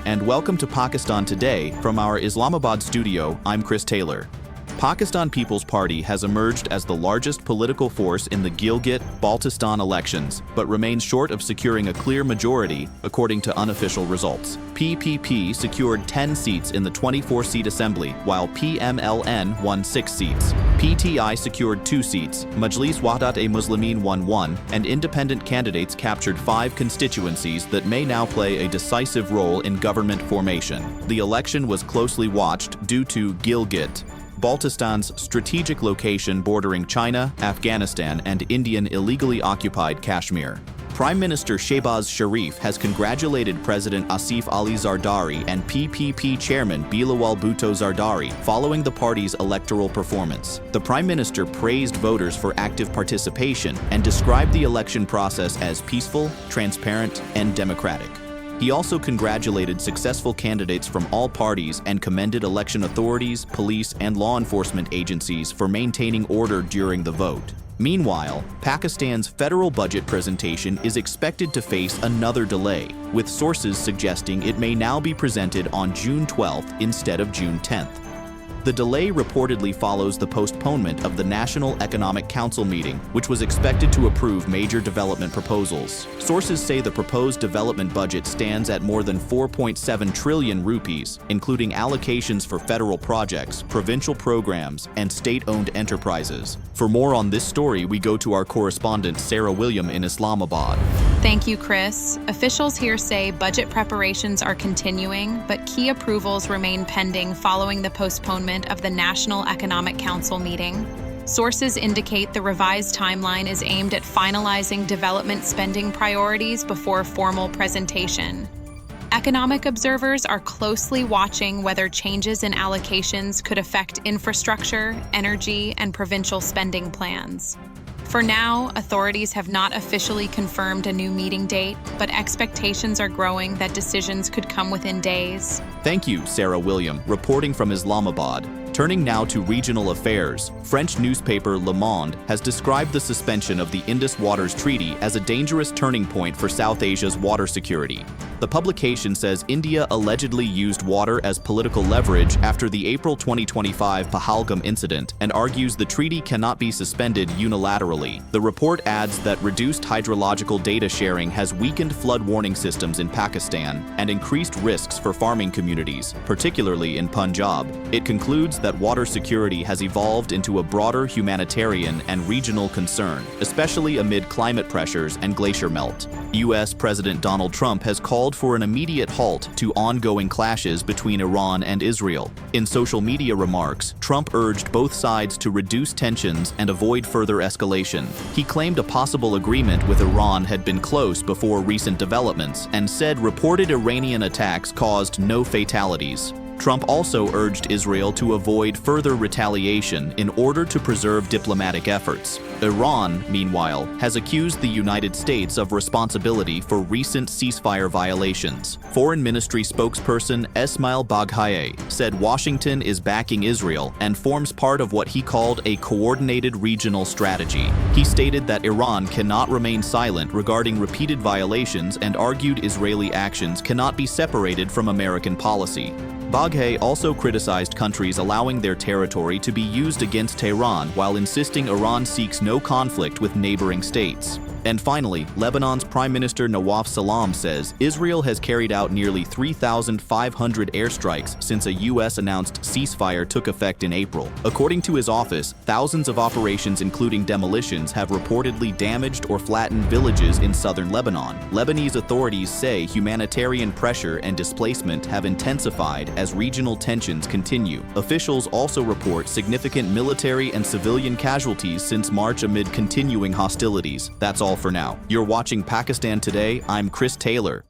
and welcome to Pakistan Today from our Islamabad studio. I'm Chris Taylor. Pakistan People's Party has emerged as the largest political force in the Gilgit-Baltistan elections, but remains short of securing a clear majority, according to unofficial results. PPP secured 10 seats in the 24-seat assembly, while PMLN won 6 seats. PTI secured 2 seats, Majlis Wahdat-e-Muslimin won 1, and independent candidates captured 5 constituencies that may now play a decisive role in government formation. The election was closely watched due to Gilgit, Baltistan's strategic location bordering China, Afghanistan, and Indian illegally occupied Kashmir. Prime Minister Shehbaz Sharif has congratulated President Asif Ali Zardari and PPP Chairman Bilawal Bhutto Zardari following the party's electoral performance. The Prime Minister praised voters for active participation and described the election process as peaceful, transparent, and democratic. He also congratulated successful candidates from all parties and commended election authorities, police, and law enforcement agencies for maintaining order during the vote. Meanwhile, Pakistan's federal budget presentation is expected to face another delay, with sources suggesting it may now be presented on June 12th instead of June 10th. The delay reportedly follows the postponement of the National Economic Council meeting, which was expected to approve major development proposals. Sources say the proposed development budget stands at more than 4.7 trillion rupees, including allocations for federal projects, provincial programs, and state-owned enterprises. For more on this story, we go to our correspondent Sarah William in Islamabad. Thank you, Chris. Officials here say budget preparations are continuing, but key approvals remain pending following the postponement of the National Economic Council meeting. Sources indicate the revised timeline is aimed at finalizing development spending priorities before formal presentation. Economic observers are closely watching whether changes in allocations could affect infrastructure, energy, and provincial spending plans. For now, authorities have not officially confirmed a new meeting date, but expectations are growing that decisions could come within days. Thank you, Sarah William, reporting from Islamabad. Turning now to regional affairs, French newspaper Le Monde has described the suspension of the Indus Waters Treaty as a dangerous turning point for South Asia's water security. The publication says India allegedly used water as political leverage after the April 2025 Pahalgam incident and argues the treaty cannot be suspended unilaterally. The report adds that reduced hydrological data sharing has weakened flood warning systems in Pakistan and increased risks for farming communities, particularly in Punjab. It concludes that water security has evolved into a broader humanitarian and regional concern, especially amid climate pressures and glacier melt. U.S. President Donald Trump has called for an immediate halt to ongoing clashes between Iran and Israel. In social media remarks, Trump urged both sides to reduce tensions and avoid further escalation. He claimed a possible agreement with Iran had been close before recent developments and said reported Iranian attacks caused no fatalities. Trump also urged Israel to avoid further retaliation in order to preserve diplomatic efforts. Iran, meanwhile, has accused the United States of responsibility for recent ceasefire violations. Foreign Ministry spokesperson Esmail Baghaei said Washington is backing Israel and forms part of what he called a coordinated regional strategy. He stated that Iran cannot remain silent regarding repeated violations and argued Israeli actions cannot be separated from American policy. Baghaei also criticized countries allowing their territory to be used against Tehran while insisting Iran seeks no conflict with neighboring states. And finally, Lebanon's Prime Minister Nawaf Salam says Israel has carried out nearly 3,500 airstrikes since a U.S.-announced ceasefire took effect in April. According to his office, thousands of operations including demolitions have reportedly damaged or flattened villages in southern Lebanon. Lebanese authorities say humanitarian pressure and displacement have intensified as regional tensions continue. Officials also report significant military and civilian casualties since March amid continuing hostilities. That's all for now. You're watching Pakistan Today. I'm Chris Taylor.